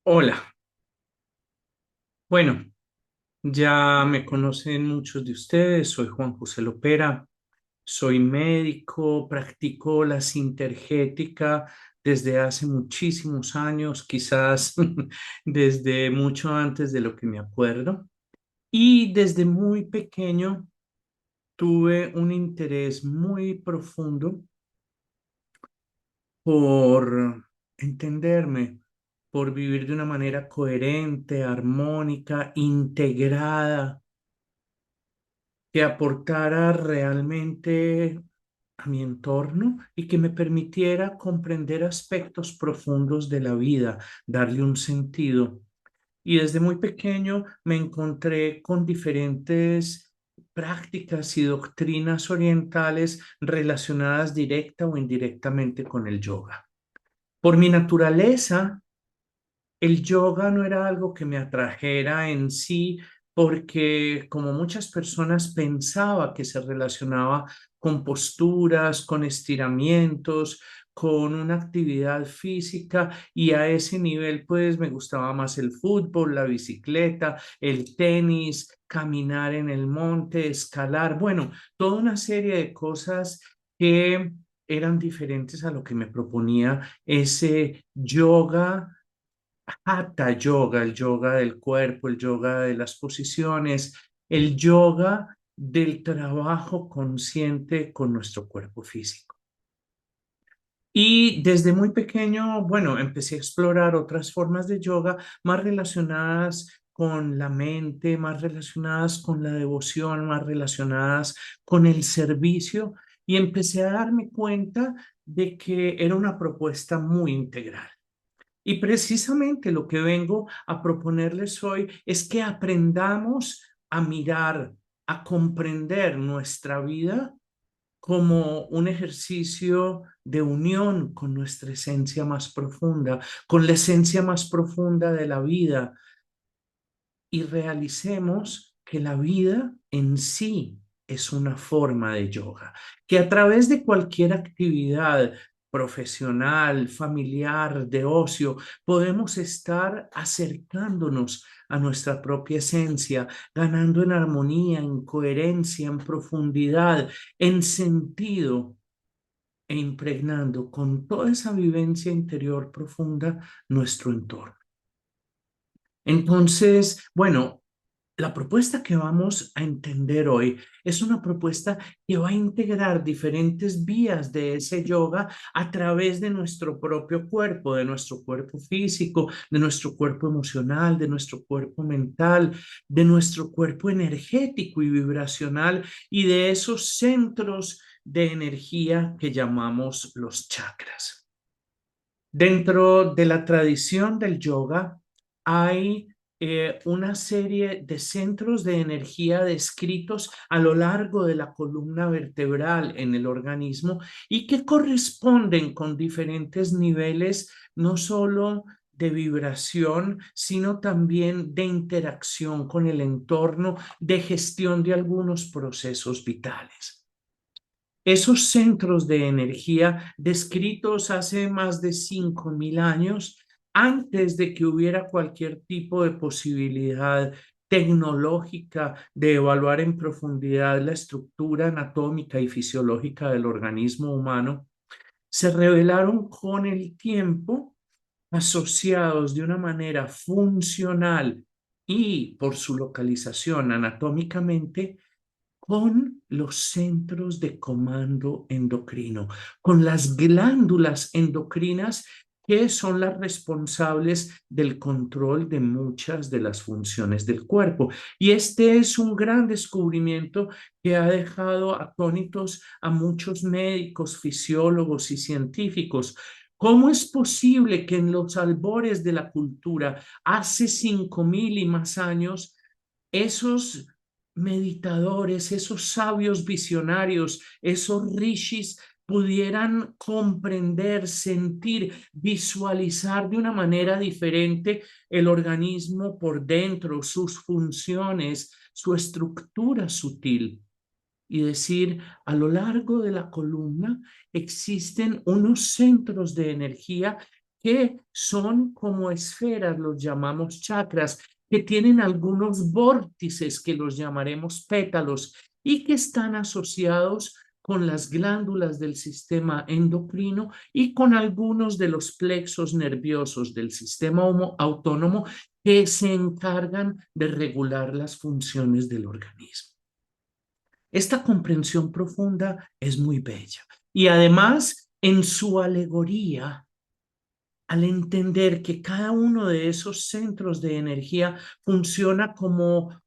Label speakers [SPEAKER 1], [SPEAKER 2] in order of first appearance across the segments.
[SPEAKER 1] Hola, bueno, ya me conocen muchos de ustedes, soy Juan José Lopera, soy médico, practico la sintergética desde hace muchísimos años, quizás desde mucho antes de lo que me acuerdo, y desde muy pequeño tuve un interés muy profundo por entenderme, por vivir de una manera coherente, armónica, integrada que aportara realmente a mi entorno y que me permitiera comprender aspectos profundos de la vida, darle un sentido. Y desde muy pequeño me encontré con diferentes prácticas y doctrinas orientales relacionadas directa o indirectamente con el yoga. Por mi naturaleza, el yoga no era algo que me atrajera en sí, porque como muchas personas pensaba que se relacionaba con posturas, con estiramientos, con una actividad física y a ese nivel pues me gustaba más el fútbol, la bicicleta, el tenis, caminar en el monte, escalar, bueno, toda una serie de cosas que eran diferentes a lo que me proponía ese yoga. Hatha yoga, el yoga del cuerpo, el yoga de las posiciones, el yoga del trabajo consciente con nuestro cuerpo físico. Y desde muy pequeño, bueno, empecé a explorar otras formas de yoga más relacionadas con la mente, más relacionadas con la devoción, más relacionadas con el servicio y empecé a darme cuenta de que era una propuesta muy integral. Y precisamente lo que vengo a proponerles hoy es que aprendamos a mirar, a comprender nuestra vida como un ejercicio de unión con nuestra esencia más profunda, con la esencia más profunda de la vida, y realicemos que la vida en sí es una forma de yoga, que a través de cualquier actividad profesional, familiar, de ocio, podemos estar acercándonos a nuestra propia esencia, ganando en armonía, en coherencia, en profundidad, en sentido e impregnando con toda esa vivencia interior profunda nuestro entorno. Entonces, bueno, la propuesta que vamos a entender hoy es una propuesta que va a integrar diferentes vías de ese yoga a través de nuestro propio cuerpo, de nuestro cuerpo físico, de nuestro cuerpo emocional, de nuestro cuerpo mental, de nuestro cuerpo energético y vibracional y de esos centros de energía que llamamos los chakras. Dentro de la tradición del yoga hay una serie de centros de energía descritos a lo largo de la columna vertebral en el organismo y que corresponden con diferentes niveles, no solo de vibración, sino también de interacción con el entorno, de gestión de algunos procesos vitales. Esos centros de energía descritos hace más de 5.000 años, antes de que hubiera cualquier tipo de posibilidad tecnológica de evaluar en profundidad la estructura anatómica y fisiológica del organismo humano, se revelaron con el tiempo asociados de una manera funcional y por su localización anatómicamente con los centros de comando endocrino, con las glándulas endocrinas que son las responsables del control de muchas de las funciones del cuerpo. Y este es un gran descubrimiento que ha dejado atónitos a muchos médicos, fisiólogos y científicos. ¿Cómo es posible que en los albores de la cultura, hace 5.000 y más años, esos meditadores, esos sabios visionarios, esos rishis pudieran comprender, sentir, visualizar de una manera diferente el organismo por dentro, sus funciones, su estructura sutil? Y decir, a lo largo de la columna existen unos centros de energía que son como esferas, los llamamos chakras, que tienen algunos vórtices que los llamaremos pétalos y que están asociados con las glándulas del sistema endocrino y con algunos de los plexos nerviosos del sistema autónomo que se encargan de regular las funciones del organismo. Esta comprensión profunda es muy bella y además en su alegoría, al entender que cada uno de esos centros de energía funciona como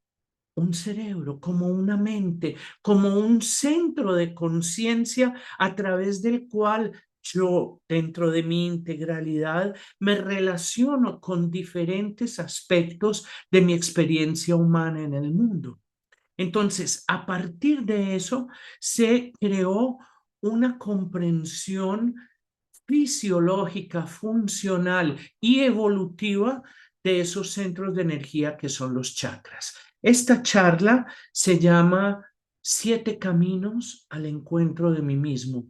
[SPEAKER 1] un cerebro, como una mente, como un centro de conciencia a través del cual yo, dentro de mi integralidad, me relaciono con diferentes aspectos de mi experiencia humana en el mundo. Entonces, a partir de eso, se creó una comprensión fisiológica, funcional y evolutiva de esos centros de energía que son los chakras. Esta charla se llama Siete caminos al encuentro de mí mismo.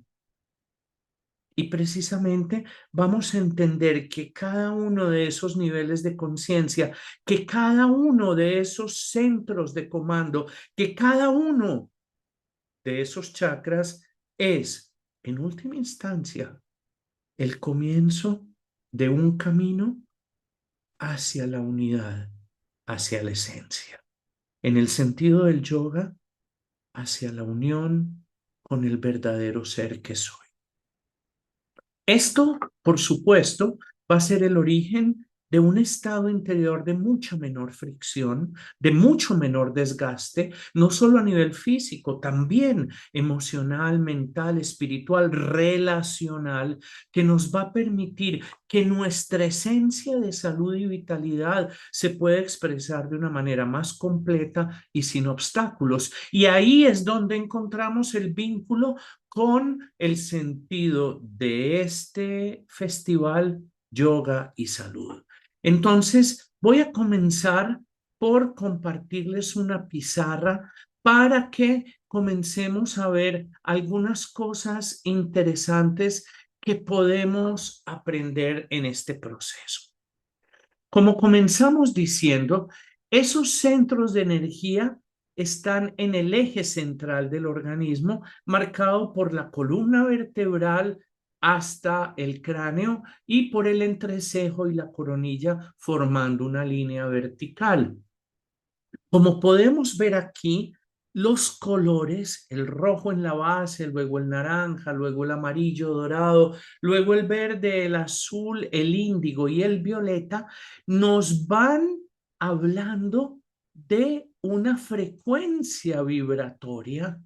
[SPEAKER 1] Y precisamente vamos a entender que cada uno de esos niveles de conciencia, que cada uno de esos centros de comando, que cada uno de esos chakras es, en última instancia, el comienzo de un camino hacia la unidad, hacia la esencia. En el sentido del yoga, hacia la unión con el verdadero ser que soy. Esto, por supuesto, va a ser el origen de un estado interior de mucha menor fricción, de mucho menor desgaste, no solo a nivel físico, también emocional, mental, espiritual, relacional, que nos va a permitir que nuestra esencia de salud y vitalidad se pueda expresar de una manera más completa y sin obstáculos. Y ahí es donde encontramos el vínculo con el sentido de este festival Yoga y Salud. Entonces, voy a comenzar por compartirles una pizarra para que comencemos a ver algunas cosas interesantes que podemos aprender en este proceso. Como comenzamos diciendo, esos centros de energía están en el eje central del organismo, marcado por la columna vertebral hasta el cráneo y por el entrecejo y la coronilla formando una línea vertical. Como podemos ver aquí, los colores, el rojo en la base, luego el naranja, luego el amarillo dorado, luego el verde, el azul, el índigo y el violeta, nos van hablando de una frecuencia vibratoria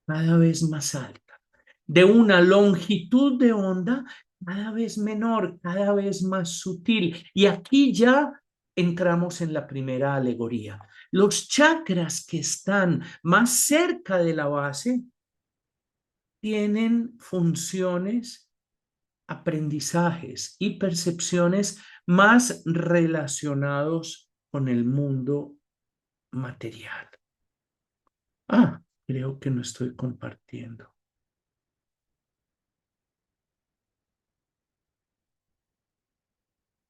[SPEAKER 1] cada vez más alta, de una longitud de onda cada vez menor, cada vez más sutil. Y aquí ya entramos en la primera alegoría. Los chakras que están más cerca de la base tienen funciones, aprendizajes y percepciones más relacionados con el mundo material. Creo que no estoy compartiendo.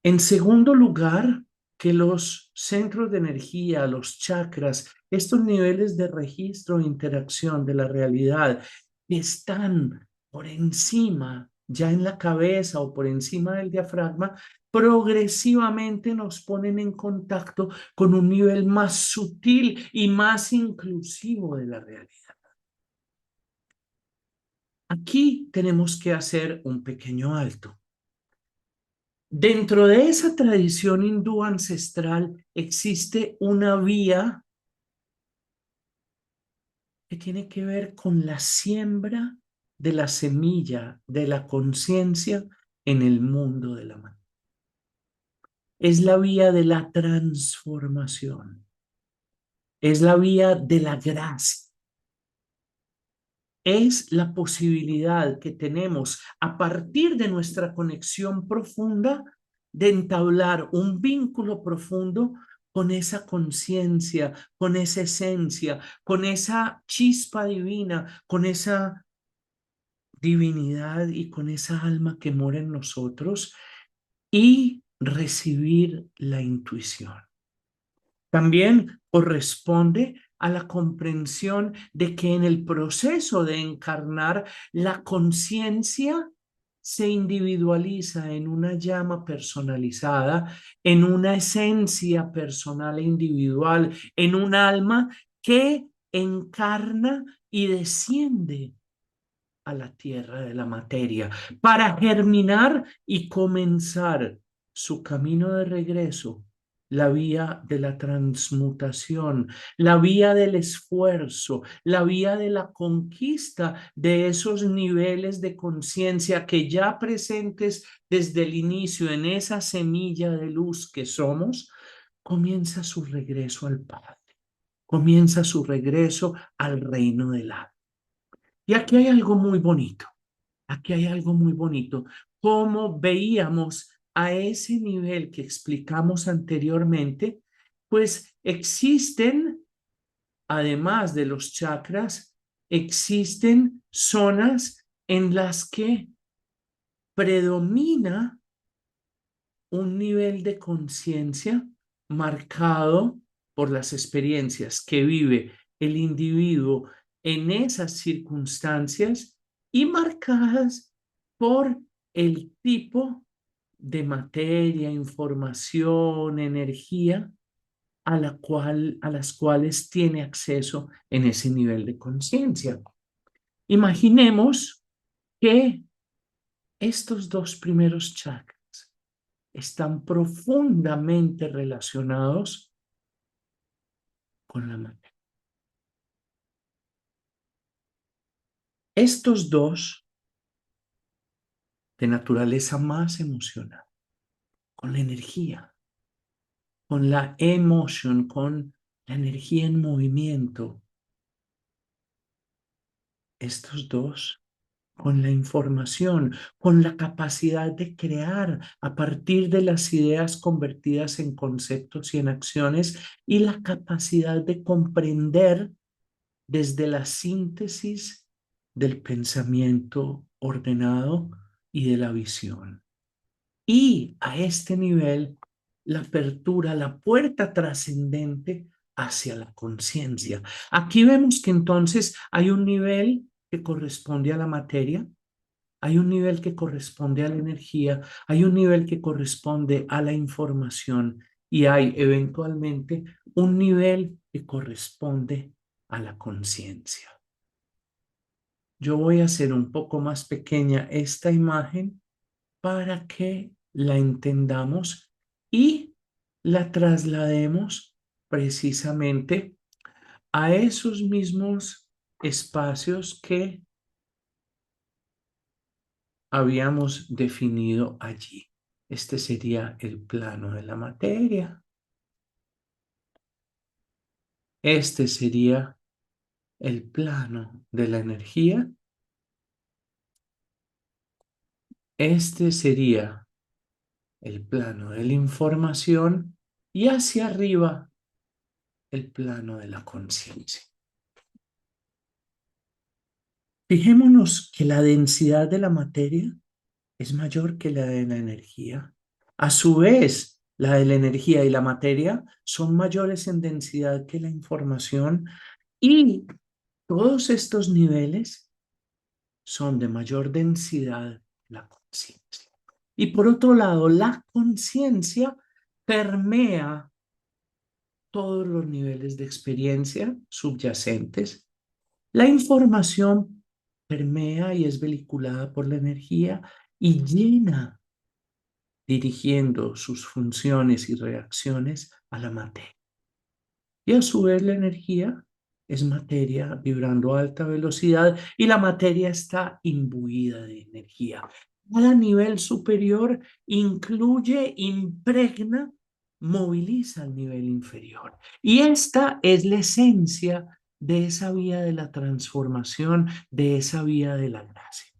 [SPEAKER 1] En segundo lugar, que los centros de energía, los chakras, estos niveles de registro e interacción de la realidad están por encima, ya en la cabeza o por encima del diafragma, progresivamente nos ponen en contacto con un nivel más sutil y más inclusivo de la realidad. Aquí tenemos que hacer un pequeño alto. Dentro de esa tradición hindú ancestral existe una vía que tiene que ver con la siembra de la semilla de la conciencia en el mundo de la mente. Es la vía de la transformación, es la vía de la gracia, es la posibilidad que tenemos a partir de nuestra conexión profunda de entablar un vínculo profundo con esa conciencia, con esa esencia, con esa chispa divina, con esa divinidad y con esa alma que mora en nosotros, y recibir la intuición. También corresponde a la comprensión de que en el proceso de encarnar, la conciencia se individualiza en una llama personalizada, en una esencia personal e individual, en un alma que encarna y desciende a la tierra de la materia para germinar y comenzar su camino de regreso, la vía de la transmutación, la vía del esfuerzo, la vía de la conquista de esos niveles de conciencia que ya presentes desde el inicio en esa semilla de luz que somos, comienza su regreso al Padre, comienza su regreso al reino del Hada. Y aquí hay algo muy bonito. Aquí hay algo muy bonito. Como veíamos a ese nivel que explicamos anteriormente, pues existen, además de los chakras, existen zonas en las que predomina un nivel de conciencia marcado por las experiencias que vive el individuo en esas circunstancias y marcadas por el tipo de materia, información, energía a las cuales tiene acceso en ese nivel de conciencia. Imaginemos que estos dos primeros chakras están profundamente relacionados con la materia. Estos dos, de naturaleza más emocional, con la energía, con la emoción, con la energía en movimiento. Estos dos, con la información, con la capacidad de crear a partir de las ideas convertidas en conceptos y en acciones, y la capacidad de comprender desde la síntesis del pensamiento ordenado y de la visión. Y a este nivel, la apertura, la puerta trascendente hacia la conciencia. Aquí vemos que entonces hay un nivel que corresponde a la materia, hay un nivel que corresponde a la energía, hay un nivel que corresponde a la información y hay eventualmente un nivel que corresponde a la conciencia. Yo voy a hacer un poco más pequeña esta imagen para que la entendamos y la traslademos precisamente a esos mismos espacios que habíamos definido allí. Este sería el plano de la materia. Este sería el plano de la energía. Este sería el plano de la información y hacia arriba el plano de la conciencia. Fijémonos que la densidad de la materia es mayor que la de la energía. A su vez, la de la energía y la materia son mayores en densidad que la información y todos estos niveles son de mayor densidad la conciencia. Y por otro lado, la conciencia permea todos los niveles de experiencia subyacentes. La información permea y es vehiculada por la energía y llena, dirigiendo sus funciones y reacciones a la materia. Y a su vez la energía es materia vibrando a alta velocidad y la materia está imbuida de energía. Cada nivel superior incluye, impregna, moviliza al nivel inferior. Y esta es la esencia de esa vía de la transformación, de esa vía de la gracia.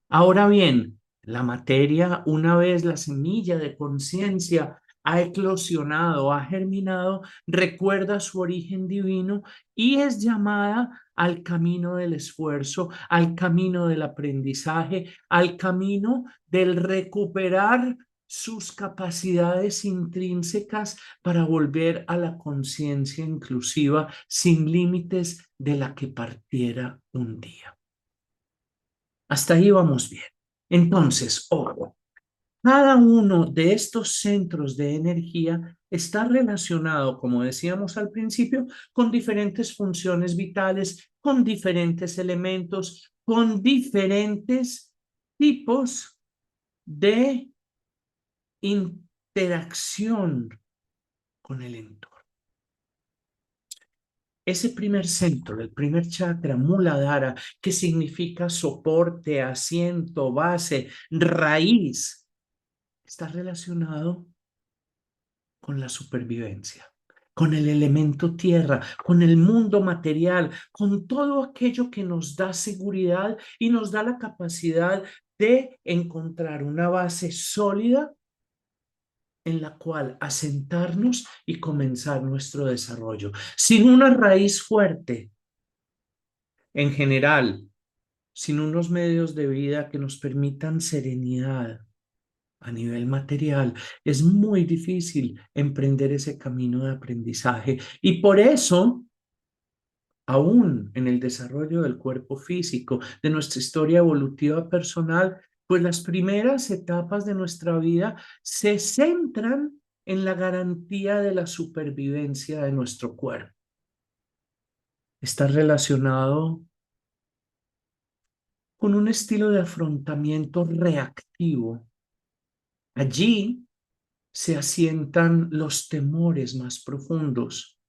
[SPEAKER 1] Ahora bien, la materia, una vez la semilla de conciencia ha eclosionado, ha germinado, recuerda su origen divino y es llamada al camino del esfuerzo, al camino del aprendizaje, al camino del recuperar sus capacidades intrínsecas para volver a la conciencia inclusiva sin límites de la que partiera un día. Hasta ahí vamos bien. Entonces, ojo, cada uno de estos centros de energía está relacionado, como decíamos al principio, con diferentes funciones vitales, con diferentes elementos, con diferentes tipos de interacción con el entorno. Ese primer centro, el primer chakra, Muladhara, que significa soporte, asiento, base, raíz, está relacionado con la supervivencia, con el elemento tierra, con el mundo material, con todo aquello que nos da seguridad y nos da la capacidad de encontrar una base sólida en la cual asentarnos y comenzar nuestro desarrollo. Sin una raíz fuerte, en general, sin unos medios de vida que nos permitan serenidad a nivel material, es muy difícil emprender ese camino de aprendizaje. Y por eso, aún en el desarrollo del cuerpo físico, de nuestra historia evolutiva personal, pues las primeras etapas de nuestra vida se centran en la garantía de la supervivencia de nuestro cuerpo. Está relacionado con un estilo de afrontamiento reactivo. Allí se asientan los temores más profundos.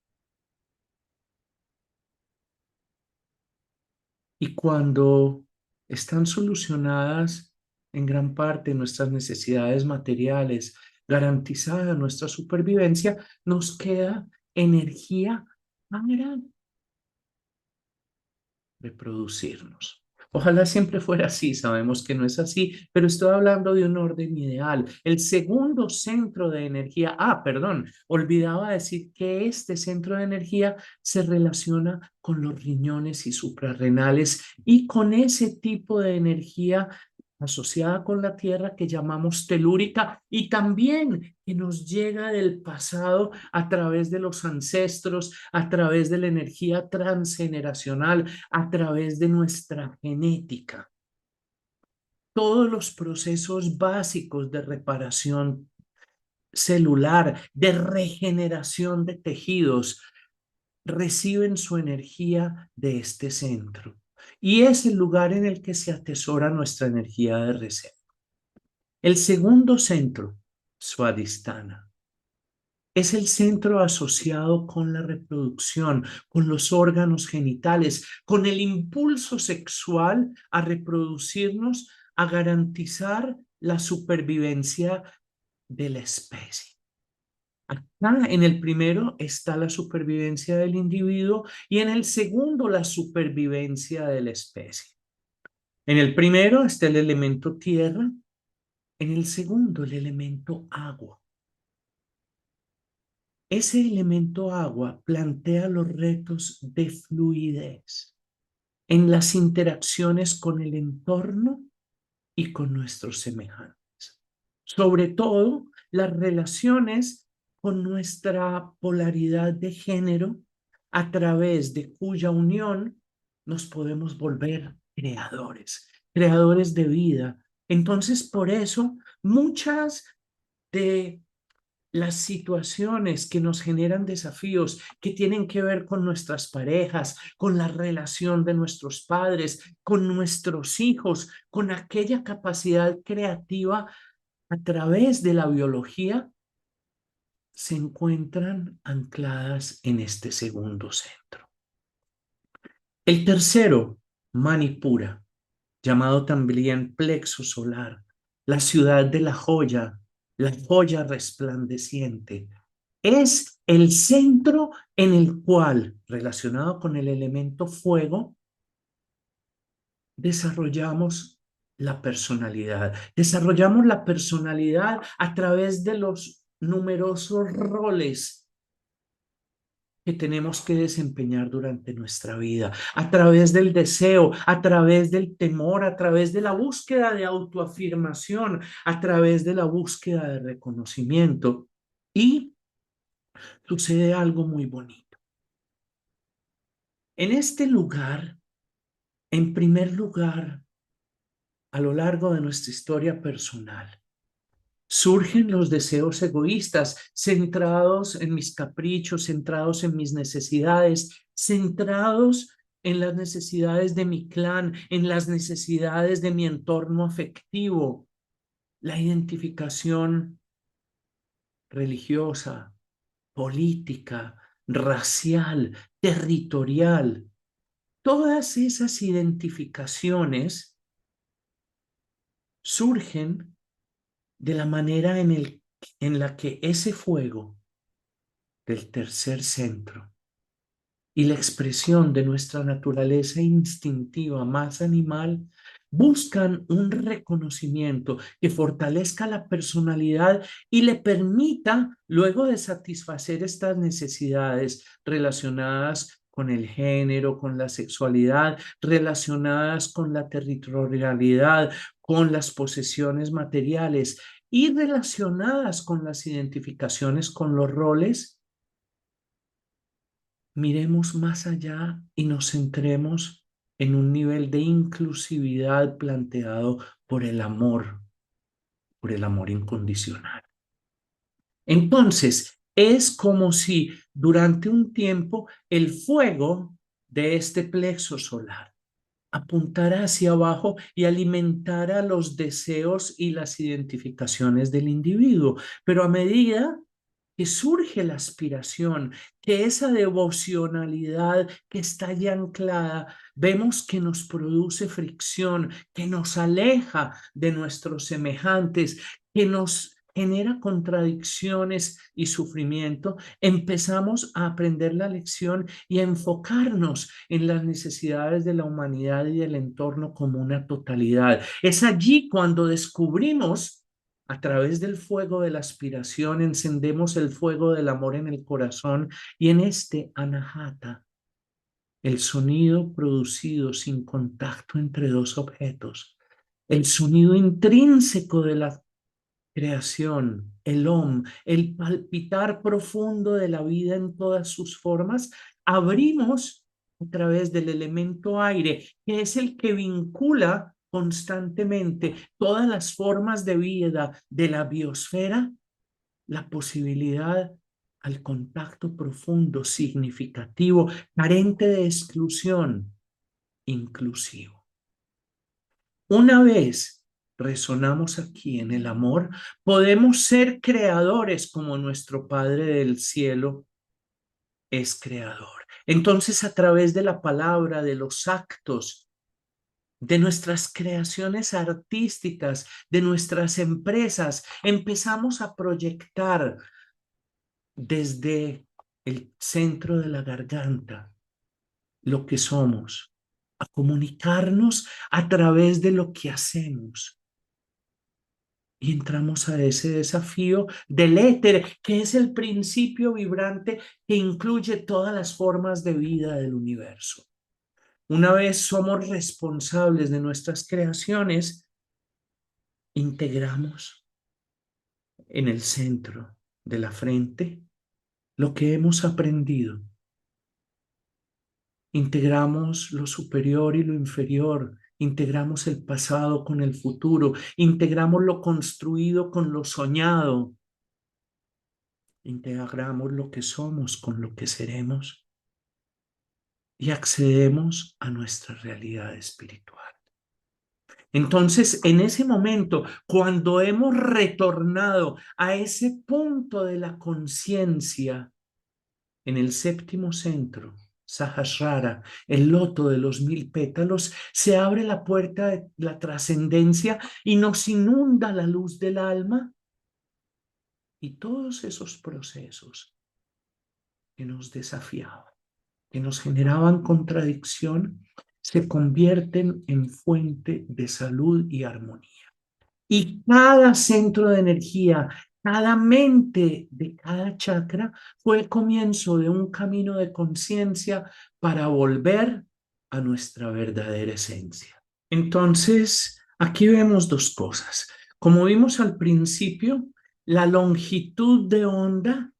[SPEAKER 1] Y cuando están solucionadas en gran parte nuestras necesidades materiales, garantizada nuestra supervivencia, nos queda energía para reproducirnos. Ojalá siempre fuera así, sabemos que no es así, pero estoy hablando de un orden ideal. El segundo centro de energía, perdón, olvidaba decir que este centro de energía se relaciona con los riñones y suprarrenales y con ese tipo de energía asociada con la tierra que llamamos telúrica y también que nos llega del pasado a través de los ancestros, a través de la energía transgeneracional, a través de nuestra genética. Todos los procesos básicos de reparación celular, de regeneración de tejidos, reciben su energía de este centro. Y es el lugar en el que se atesora nuestra energía de reserva. El segundo centro, Swadhisthana, es el centro asociado con la reproducción, con los órganos genitales, con el impulso sexual a reproducirnos, a garantizar la supervivencia de la especie. Acá en el primero está la supervivencia del individuo y en el segundo la supervivencia de la especie. En el primero está el elemento tierra, en el segundo el elemento agua. Ese elemento agua plantea los retos de fluidez en las interacciones con el entorno y con nuestros semejantes. Sobre todo, las relaciones con nuestra polaridad de género, a través de cuya unión nos podemos volver creadores, creadores de vida. Entonces, por eso, muchas de las situaciones que nos generan desafíos que tienen que ver con nuestras parejas, con la relación de nuestros padres, con nuestros hijos, con aquella capacidad creativa a través de la biología, se encuentran ancladas en este segundo centro. El tercero, Manipura, llamado también plexo solar, la ciudad de la joya resplandeciente, es el centro en el cual, relacionado con el elemento fuego, desarrollamos la personalidad. Desarrollamos la personalidad a través de los numerosos roles que tenemos que desempeñar durante nuestra vida, a través del deseo, a través del temor, a través de la búsqueda de autoafirmación, a través de la búsqueda de reconocimiento. Y sucede algo muy bonito. En este lugar, en primer lugar, a lo largo de nuestra historia personal, surgen los deseos egoístas, centrados en mis caprichos, centrados en mis necesidades, centrados en las necesidades de mi clan, en las necesidades de mi entorno afectivo, la identificación religiosa, política, racial, territorial. Todas esas identificaciones surgen de la manera en la que ese fuego del tercer centro y la expresión de nuestra naturaleza instintiva más animal buscan un reconocimiento que fortalezca la personalidad y le permita, luego de satisfacer estas necesidades relacionadas con el género, con la sexualidad, relacionadas con la territorialidad, con las posesiones materiales y relacionadas con las identificaciones con los roles, miremos más allá y nos centremos en un nivel de inclusividad planteado por el amor incondicional. Entonces, es como si durante un tiempo el fuego de este plexo solar apuntara hacia abajo y alimentara los deseos y las identificaciones del individuo. Pero a medida que surge la aspiración, que esa devocionalidad que está ya anclada, vemos que nos produce fricción, que nos aleja de nuestros semejantes, que nos genera contradicciones y sufrimiento, empezamos a aprender la lección y a enfocarnos en las necesidades de la humanidad y del entorno como una totalidad. Es allí cuando descubrimos, a través del fuego de la aspiración, encendemos el fuego del amor en el corazón, y en este anahata, el sonido producido sin contacto entre dos objetos, el sonido intrínseco de la creación, el el palpitar profundo de la vida en todas sus formas, abrimos a través del elemento aire, que es el que vincula constantemente todas las formas de vida de la biosfera, la posibilidad al contacto profundo, significativo, carente de exclusión, inclusivo. Una vez resonamos aquí en el amor, podemos ser creadores como nuestro Padre del Cielo es creador. Entonces, a través de la palabra, de los actos, de nuestras creaciones artísticas, de nuestras empresas, empezamos a proyectar desde el centro de la garganta lo que somos, a comunicarnos a través de lo que hacemos. Y entramos a ese desafío del éter, que es el principio vibrante que incluye todas las formas de vida del universo. Una vez somos responsables de nuestras creaciones, integramos en el centro de la frente lo que hemos aprendido. Integramos lo superior y lo inferior, integramos el pasado con el futuro, integramos lo construido con lo soñado, integramos lo que somos con lo que seremos y accedemos a nuestra realidad espiritual. Entonces, en ese momento, cuando hemos retornado a ese punto de la conciencia, en el séptimo centro, Sahasrara, el loto de los 1000 pétalos, se abre la puerta de la trascendencia y nos inunda la luz del alma, y todos esos procesos que nos desafiaban, que nos generaban contradicción, se convierten en fuente de salud y armonía. Y cada centro de energía, Cada mente de cada chakra fue el comienzo de un camino de conciencia para volver a nuestra verdadera esencia. Entonces, aquí vemos dos cosas. Como vimos al principio, la longitud de onda,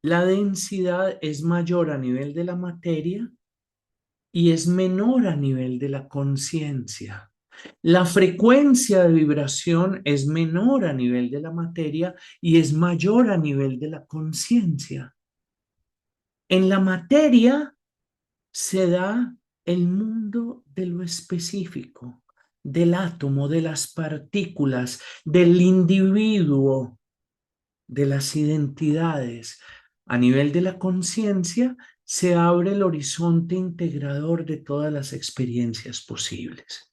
[SPEAKER 1] la densidad es mayor a nivel de la materia y es menor a nivel de la conciencia. La frecuencia de vibración es menor a nivel de la materia y es mayor a nivel de la conciencia. En la materia se da el mundo de lo específico, del átomo, de las partículas, del individuo, de las identidades. A nivel de la conciencia se abre el horizonte integrador de todas las experiencias posibles.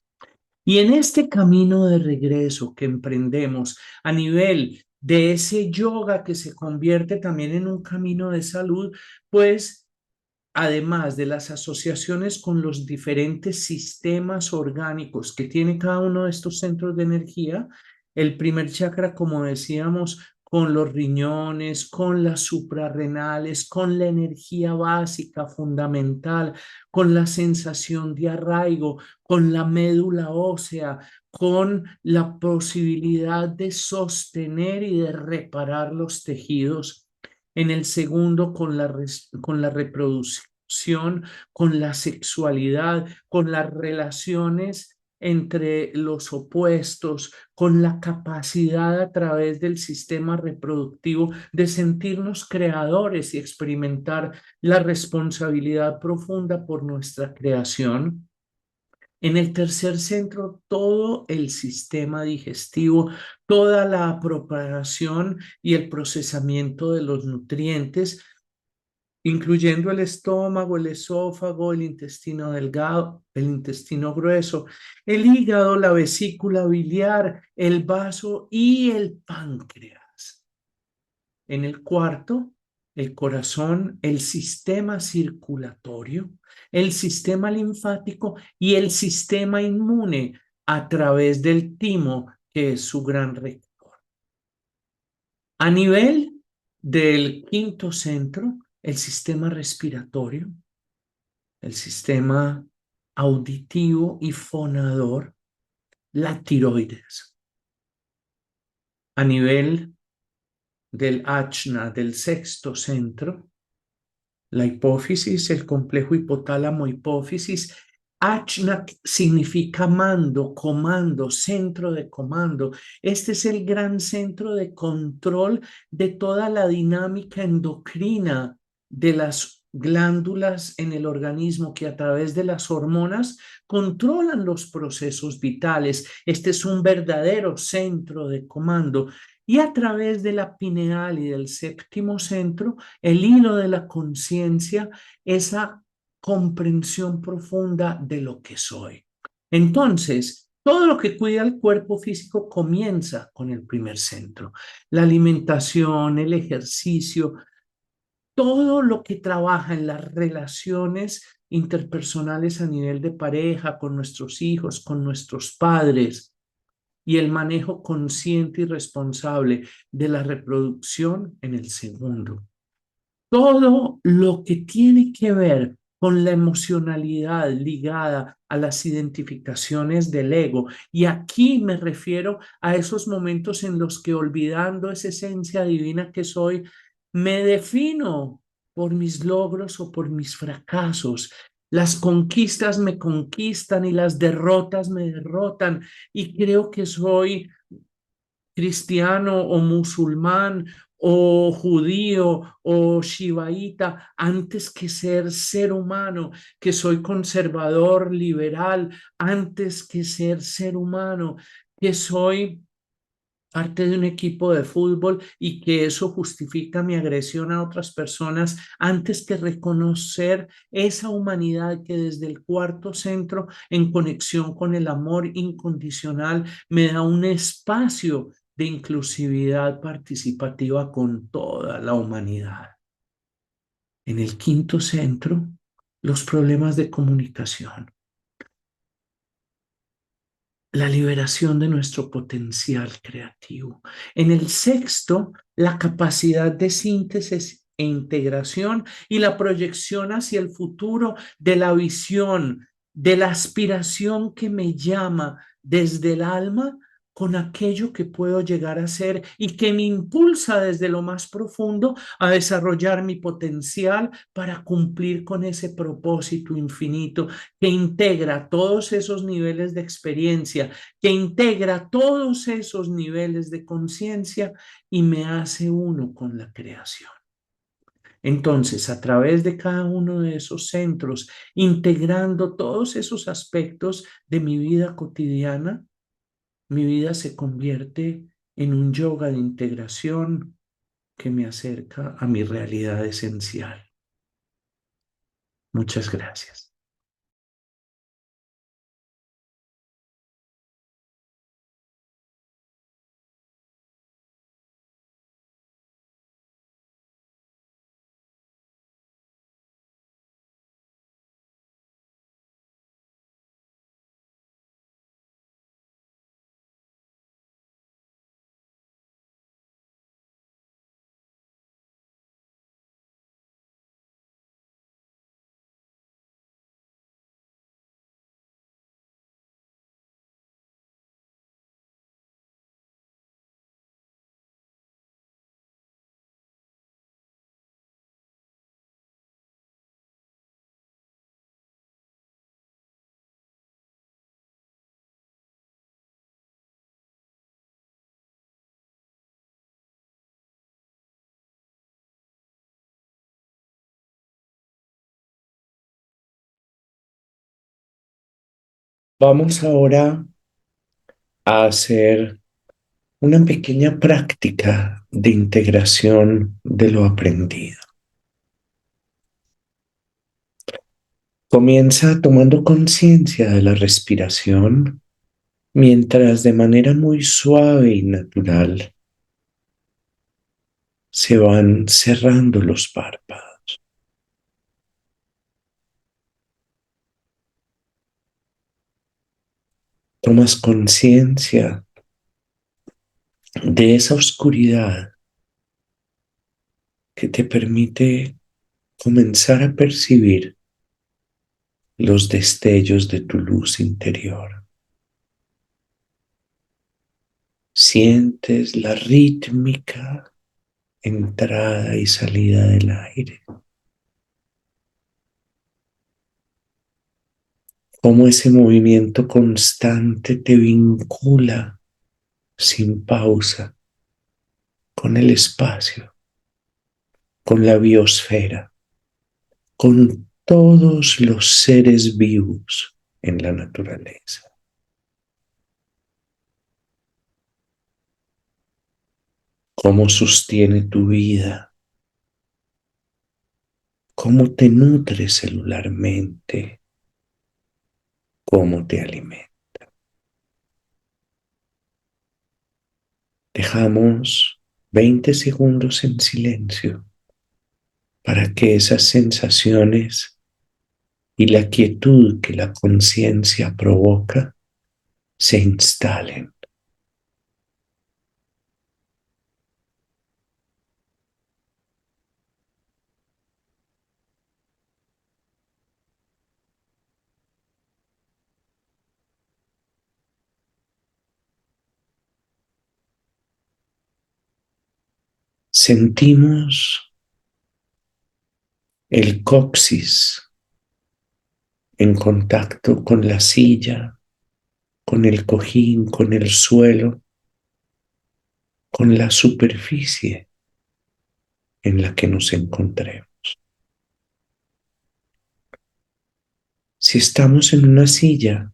[SPEAKER 1] Y en este camino de regreso que emprendemos a nivel de ese yoga que se convierte también en un camino de salud, pues además de las asociaciones con los diferentes sistemas orgánicos que tiene cada uno de estos centros de energía, el primer chakra, como decíamos, con los riñones, con las suprarrenales, con la energía básica fundamental, con la sensación de arraigo, con la médula ósea, con la posibilidad de sostener y de reparar los tejidos. En el segundo, con la reproducción, con la sexualidad, con las relaciones entre los opuestos, con la capacidad a través del sistema reproductivo de sentirnos creadores y experimentar la responsabilidad profunda por nuestra creación. En el tercer centro, todo el sistema digestivo, toda la preparación y el procesamiento de los nutrientes, incluyendo el estómago, el esófago, el intestino delgado, el intestino grueso, el hígado, la vesícula biliar, el vaso y el páncreas. En el cuarto, el corazón, el sistema circulatorio, el sistema linfático y el sistema inmune a través del timo, que es su gran rector. A nivel del quinto centro, el sistema respiratorio, el sistema auditivo y fonador, la tiroides. A nivel del ajna, del sexto centro, la hipófisis, el complejo hipotálamo-hipófisis. Ajna significa mando, comando, centro de comando. Este es el gran centro de control de toda la dinámica endocrina de las glándulas en el organismo que a través de las hormonas controlan los procesos vitales. Este es un verdadero centro de comando. Y a través de la pineal y del séptimo centro, el hilo de la conciencia, esa comprensión profunda de lo que soy. Entonces, todo lo que cuida el cuerpo físico comienza con el primer centro. La alimentación, el ejercicio, todo lo que trabaja en las relaciones interpersonales a nivel de pareja, con nuestros hijos, con nuestros padres, y el manejo consciente y responsable de la reproducción en el segundo. Todo lo que tiene que ver con la emocionalidad ligada a las identificaciones del ego. Y aquí me refiero a esos momentos en los que, olvidando esa esencia divina que soy, me defino por mis logros o por mis fracasos. Las conquistas me conquistan y las derrotas me derrotan, y creo que soy cristiano o musulmán o judío o shivaíta antes que ser humano, que soy conservador, liberal, antes que ser humano, que soy parte de un equipo de fútbol y que eso justifica mi agresión a otras personas, antes que reconocer esa humanidad que desde el cuarto centro, en conexión con el amor incondicional, me da un espacio de inclusividad participativa con toda la humanidad. En el quinto centro, los problemas de comunicación. la liberación de nuestro potencial creativo. En el sexto, la capacidad de síntesis e integración y la proyección hacia el futuro de la visión, de la aspiración que me llama desde el alma con aquello que puedo llegar a ser y que me impulsa desde lo más profundo a desarrollar mi potencial para cumplir con ese propósito infinito que integra todos esos niveles de experiencia, que integra todos esos niveles de conciencia y me hace uno con la creación. Entonces, a través de cada uno de esos centros, integrando todos esos aspectos de mi vida cotidiana, mi vida se convierte en un yoga de integración que me acerca a mi realidad esencial. Muchas gracias. Vamos ahora a hacer una pequeña práctica de integración de lo aprendido. Comienza tomando conciencia de la respiración mientras de manera muy suave y natural se van cerrando los párpados. Tomas conciencia de esa oscuridad que te permite comenzar a percibir los destellos de tu luz interior. Sientes la rítmica entrada y salida del aire, cómo ese movimiento constante te vincula sin pausa con el espacio, con la biosfera, con todos los seres vivos en la naturaleza. Cómo sostiene tu vida, cómo te nutre celularmente, cómo te alimenta. Dejamos 20 segundos en silencio para que esas sensaciones y la quietud que la conciencia provoca se instalen. Sentimos el coxis en contacto con la silla, con el cojín, con el suelo, con la superficie en la que nos encontremos. Si estamos en una silla,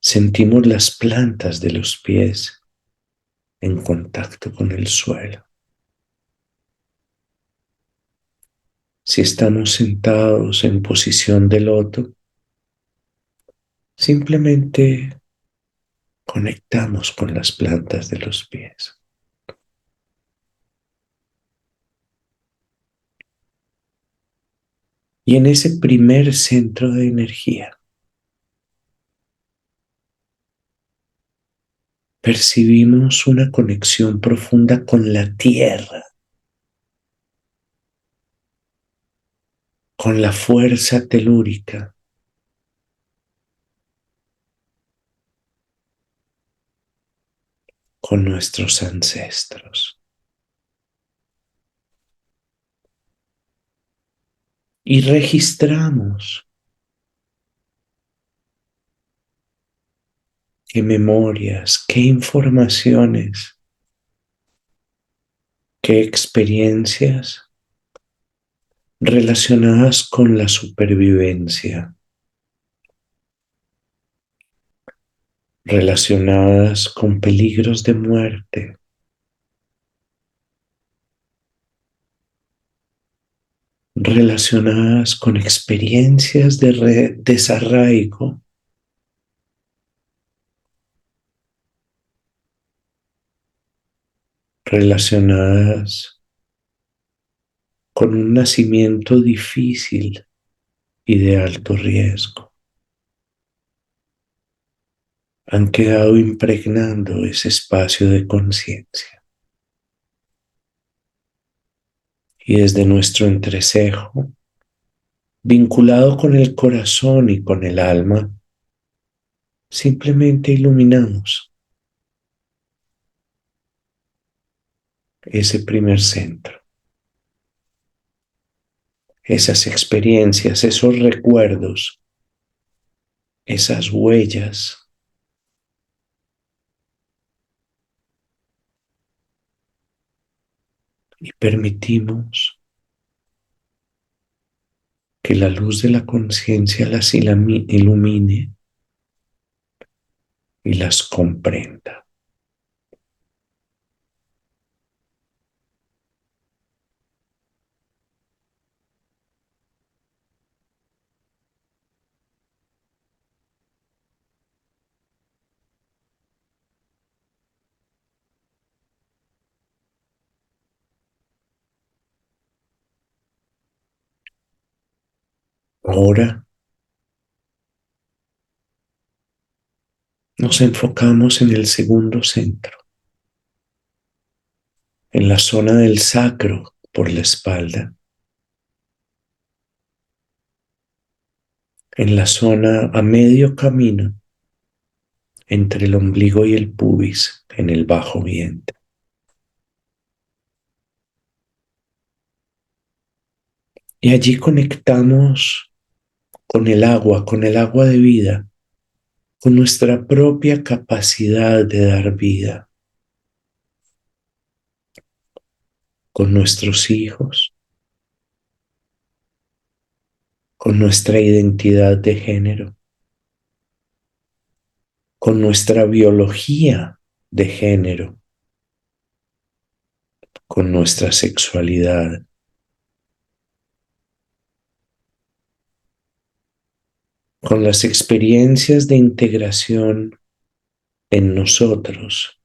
[SPEAKER 1] sentimos las plantas de los pies en contacto con el suelo. Si estamos sentados en posición de loto, simplemente conectamos con las plantas de los pies. Y en ese primer centro de energía, percibimos una conexión profunda con la tierra, con la fuerza telúrica, con nuestros ancestros. Y registramos qué memorias, qué informaciones, qué experiencias relacionadas con la supervivencia, relacionadas con peligros de muerte, relacionadas con experiencias de desarraigo, relacionadas con un nacimiento difícil y de alto riesgo. Han quedado impregnando ese espacio de conciencia. Y desde nuestro entrecejo, vinculado con el corazón y con el alma, simplemente iluminamos ese primer centro, esas experiencias, esos recuerdos, esas huellas, y permitimos que la luz de la conciencia las ilumine y las comprenda. Ahora nos enfocamos en el segundo centro, en la zona del sacro por la espalda, en la zona a medio camino entre el ombligo y el pubis, en el bajo vientre. Y allí conectamos con el agua de vida, con nuestra propia capacidad de dar vida, con nuestros hijos, con nuestra identidad de género, con nuestra biología de género, con nuestra sexualidad, con las experiencias de integración en nosotros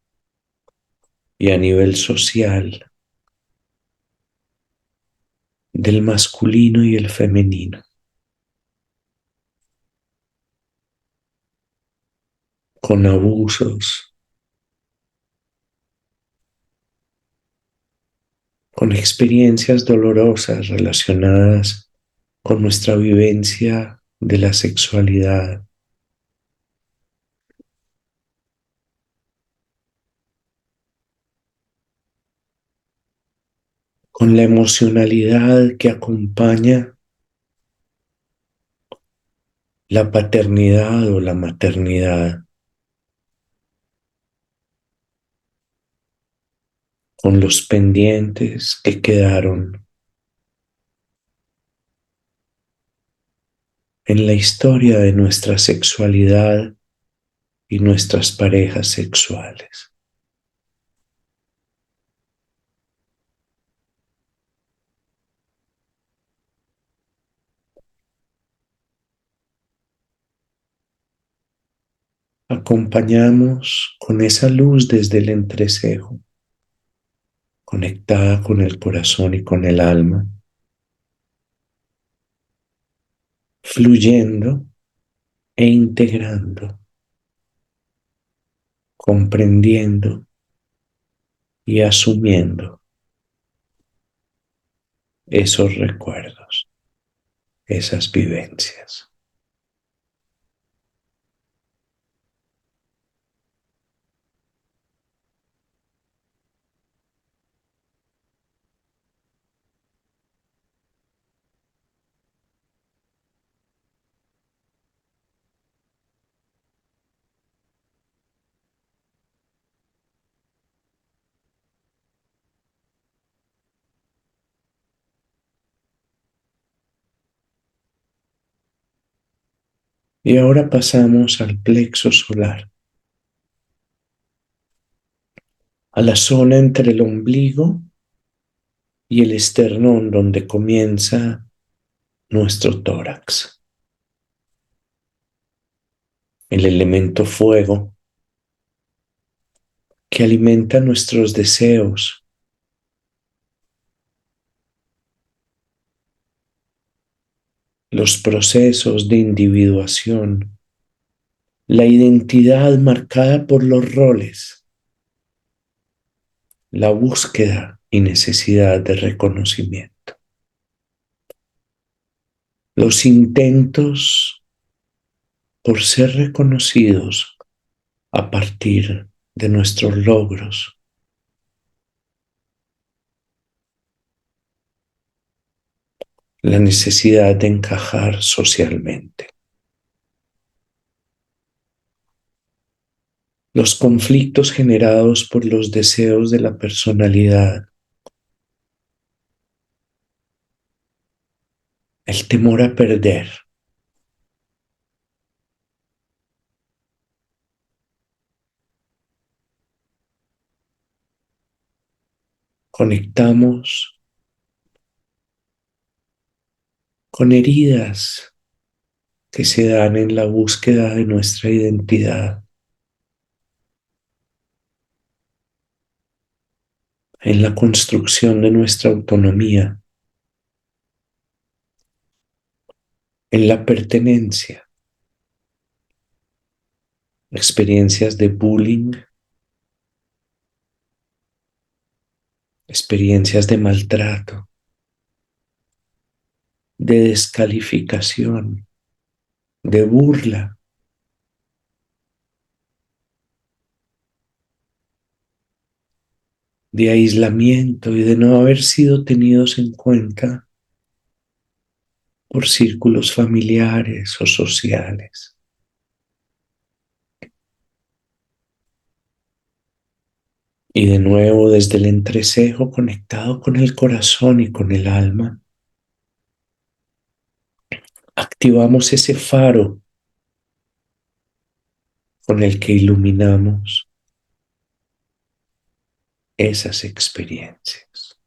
[SPEAKER 1] y a nivel social del masculino y el femenino, con abusos, con experiencias dolorosas relacionadas con nuestra vivencia de la sexualidad, con la emocionalidad que acompaña la paternidad o la maternidad, con los pendientes que quedaron en la historia de nuestra sexualidad y nuestras parejas sexuales. Acompañamos con esa luz desde el entrecejo, conectada con el corazón y con el alma, fluyendo e integrando comprendiendo y asumiendo esos recuerdos, esas vivencias. Y ahora pasamos al plexo solar, a la zona entre el ombligo y el esternón donde comienza nuestro tórax. El elemento fuego que alimenta nuestros deseos, los procesos de individuación, la identidad marcada por los roles, la búsqueda y necesidad de reconocimiento, los intentos por ser reconocidos a partir de nuestros logros, la necesidad de encajar socialmente, los conflictos generados por los deseos de la personalidad, el temor a perder. Conectamos con heridas que se dan en la búsqueda de nuestra identidad, en la construcción de nuestra autonomía, en la pertenencia, experiencias de bullying, experiencias de maltrato, de descalificación, de burla, de aislamiento y de no haber sido tenidos en cuenta por círculos familiares o sociales. Y de nuevo desde el entrecejo conectado con el corazón y con el alma, activamos ese faro con el que iluminamos esas experiencias.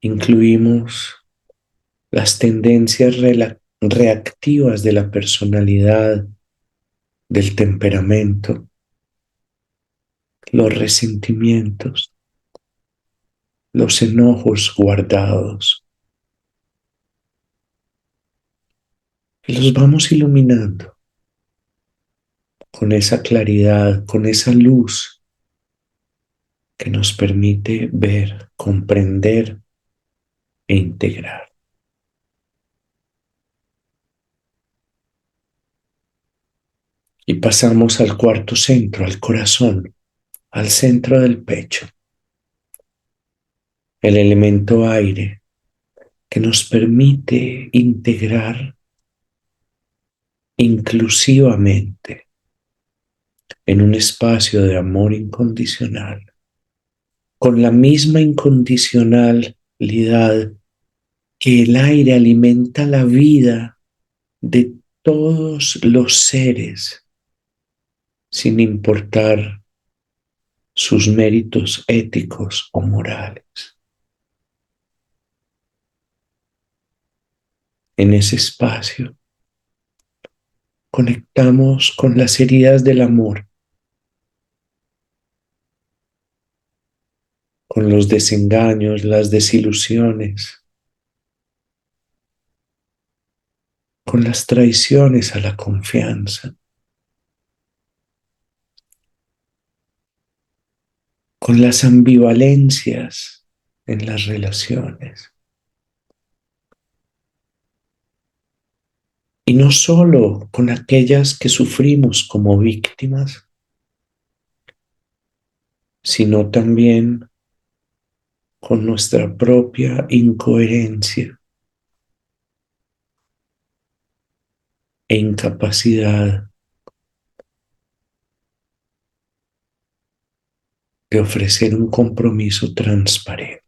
[SPEAKER 1] Incluimos las tendencias reactivas de la personalidad, del temperamento, los resentimientos, los enojos guardados. Y los vamos iluminando con esa claridad, con esa luz que nos permite ver, comprender e integrar. Y pasamos al cuarto centro, al corazón, al centro del pecho, el elemento aire que nos permite integrar inclusivamente en un espacio de amor incondicional, con la misma incondicionalidad que el aire alimenta la vida de todos los seres, sin importar sus méritos éticos o morales. En ese espacio conectamos con las heridas del amor, con los desengaños, las desilusiones, con las traiciones a la confianza, con las ambivalencias en las relaciones. Y no solo con aquellas que sufrimos como víctimas, sino también con nuestra propia incoherencia e incapacidad de ofrecer un compromiso transparente.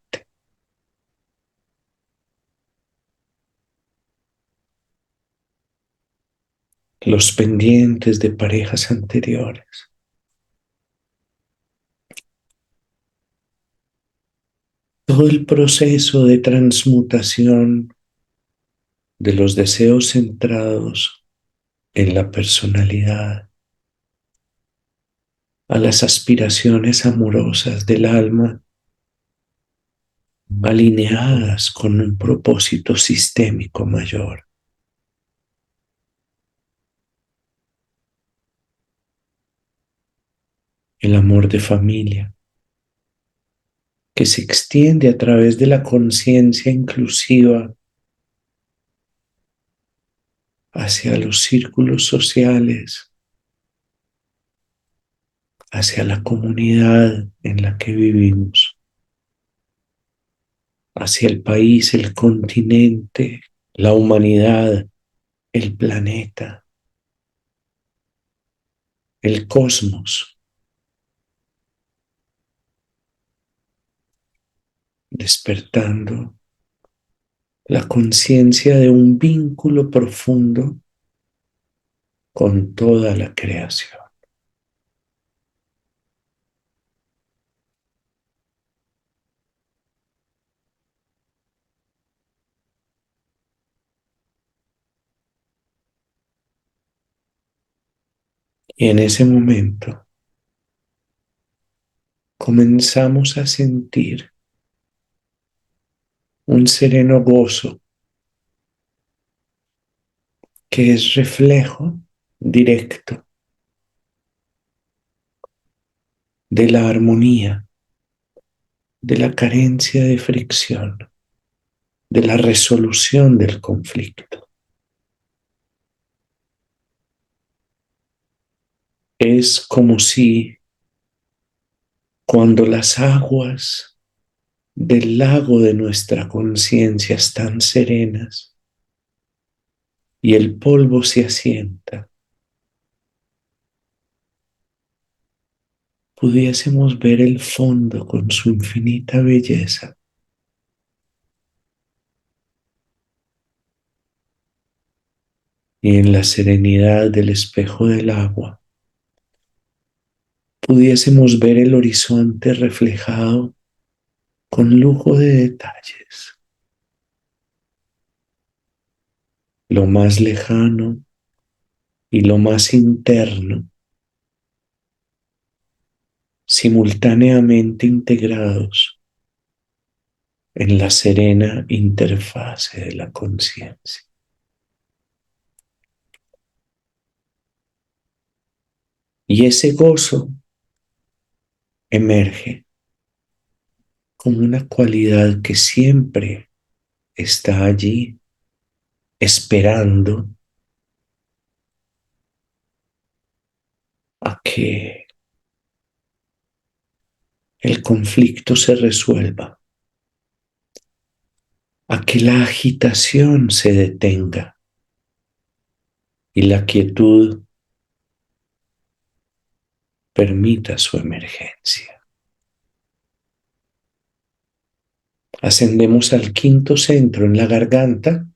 [SPEAKER 1] Los pendientes de parejas anteriores, todo el proceso de transmutación de los deseos centrados en la personalidad a las aspiraciones amorosas del alma alineadas con un propósito sistémico mayor. El amor de familia, que se extiende a través de la conciencia inclusiva hacia los círculos sociales, hacia la comunidad en la que vivimos, hacia el país, el continente, la humanidad, el planeta, el cosmos, despertando la conciencia de un vínculo profundo con toda la creación. Y en ese momento comenzamos a sentir un sereno gozo que es reflejo directo de la armonía, de la carencia de fricción, de la resolución del conflicto. Es como si cuando las aguas del lago de nuestra conciencia están serenas y el polvo se asienta, pudiésemos ver el fondo con su infinita belleza y en la serenidad del espejo del agua pudiésemos ver el horizonte reflejado con lujo de detalles, lo más lejano y lo más interno, simultáneamente integrados en la serena interfase de la conciencia. Y ese gozo emerge como una cualidad que siempre está allí, esperando a que el conflicto se resuelva, a que la agitación se detenga y la quietud permita su emergencia. Ascendemos al quinto centro en la garganta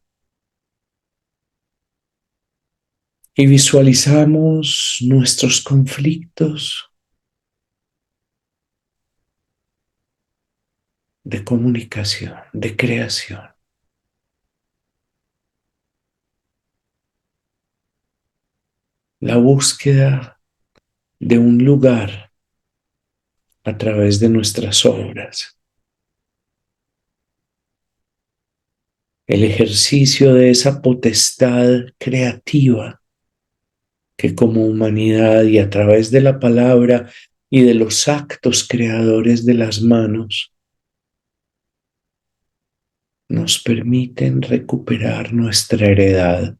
[SPEAKER 1] y visualizamos nuestros conflictos de comunicación, de creación. La búsqueda de un lugar a través de nuestras obras, el ejercicio de esa potestad creativa que como humanidad y a través de la palabra y de los actos creadores de las manos nos permiten recuperar nuestra heredad.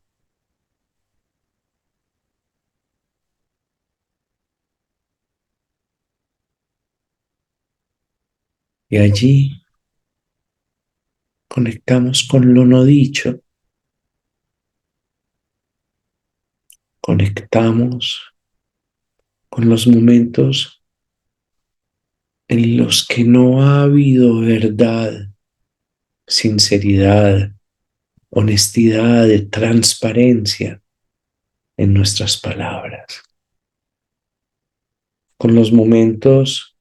[SPEAKER 1] Y allí conectamos con lo no dicho, conectamos con los momentos en los que no ha habido verdad, sinceridad, honestidad, transparencia en nuestras palabras, con los momentos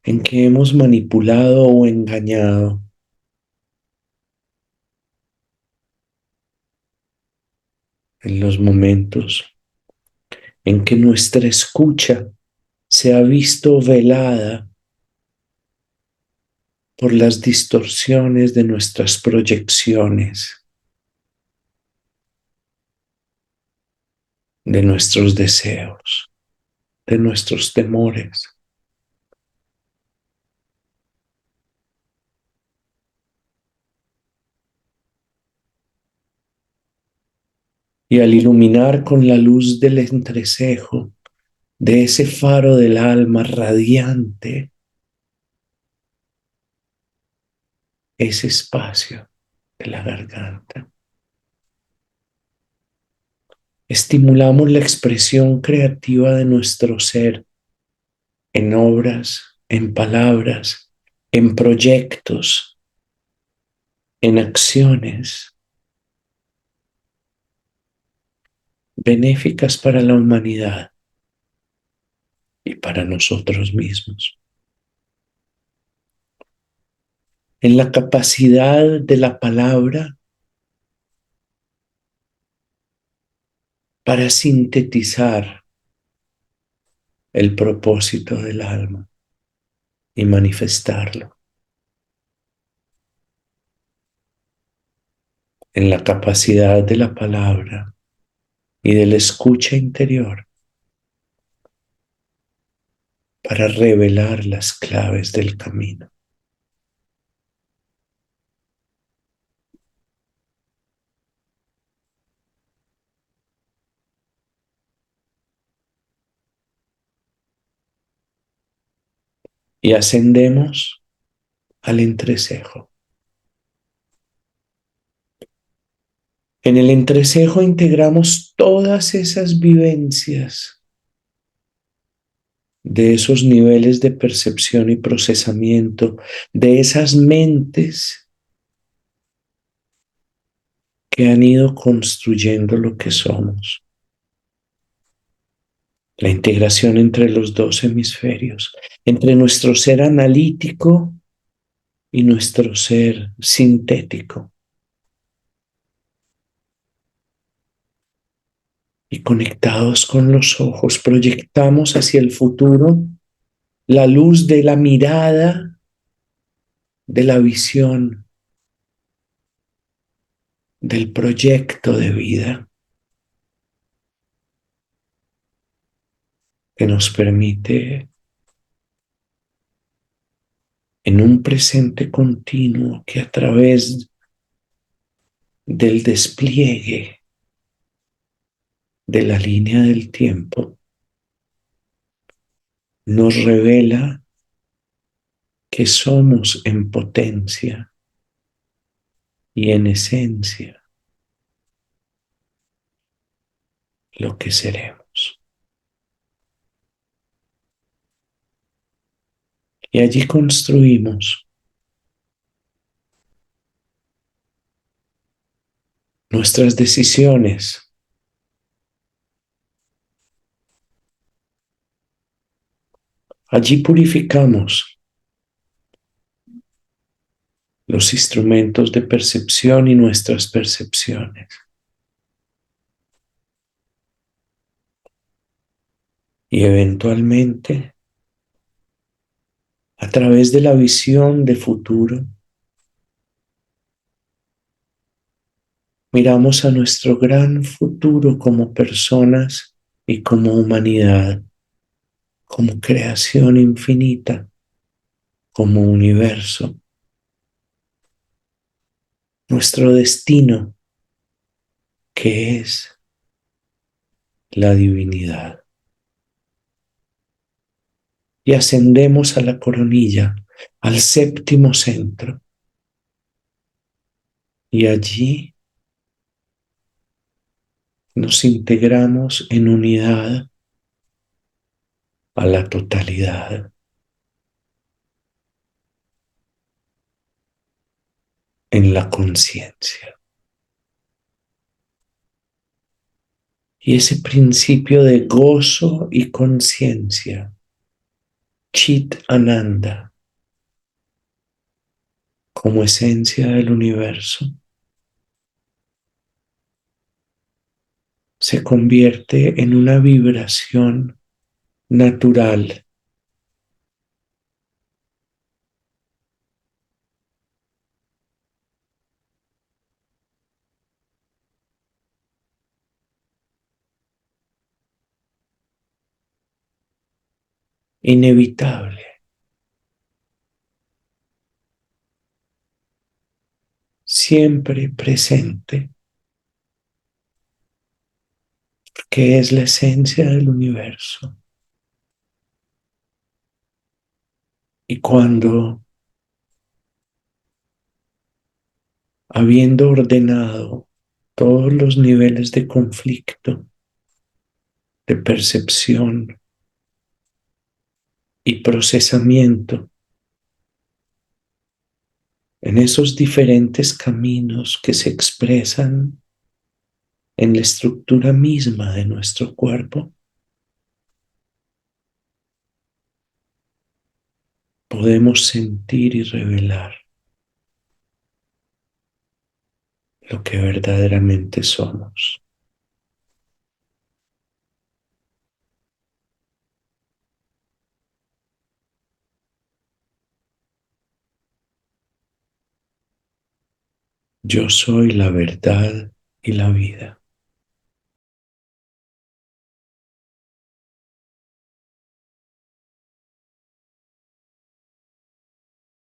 [SPEAKER 1] en que hemos manipulado o engañado, en los momentos en que nuestra escucha se ha visto velada por las distorsiones de nuestras proyecciones, de nuestros deseos, de nuestros temores. Y al iluminar con la luz del entrecejo, de ese faro del alma radiante, ese espacio de la garganta, estimulamos la expresión creativa de nuestro ser en obras, en palabras, en proyectos, en acciones benéficas para la humanidad y para nosotros mismos. En la capacidad de la palabra para sintetizar el propósito del alma y manifestarlo. En la capacidad de la palabra y de la escucha interior para revelar las claves del camino. Y ascendemos al entrecejo. En el entrecejo integramos todas esas vivencias de esos niveles de percepción y procesamiento, de esas mentes que han ido construyendo lo que somos. La integración entre los dos hemisferios, entre nuestro ser analítico y nuestro ser sintético. Y conectados con los ojos, proyectamos hacia el futuro la luz de la mirada, de la visión, del proyecto de vida que nos permite en un presente continuo que a través del despliegue de la línea del tiempo nos revela que somos en potencia y en esencia lo que seremos. Y allí construimos nuestras decisiones, allí purificamos los instrumentos de percepción y nuestras percepciones. Y eventualmente, a través de la visión de futuro, Miramos a nuestro gran futuro como personas y como humanidad, como creación infinita, como universo, nuestro destino, que es la divinidad. Y ascendemos a la coronilla, al séptimo centro, y allí nos integramos en unidad a la totalidad, en la conciencia. Y ese principio de gozo y conciencia, Chit Ananda, como esencia del universo, se convierte en una vibración natural, inevitable, siempre presente, que es la esencia del universo. Y cuando, habiendo ordenado todos los niveles de conflicto, de percepción y procesamiento, en esos diferentes caminos que se expresan en la estructura misma de nuestro cuerpo, podemos sentir y revelar lo que verdaderamente somos. Yo soy la verdad y la vida.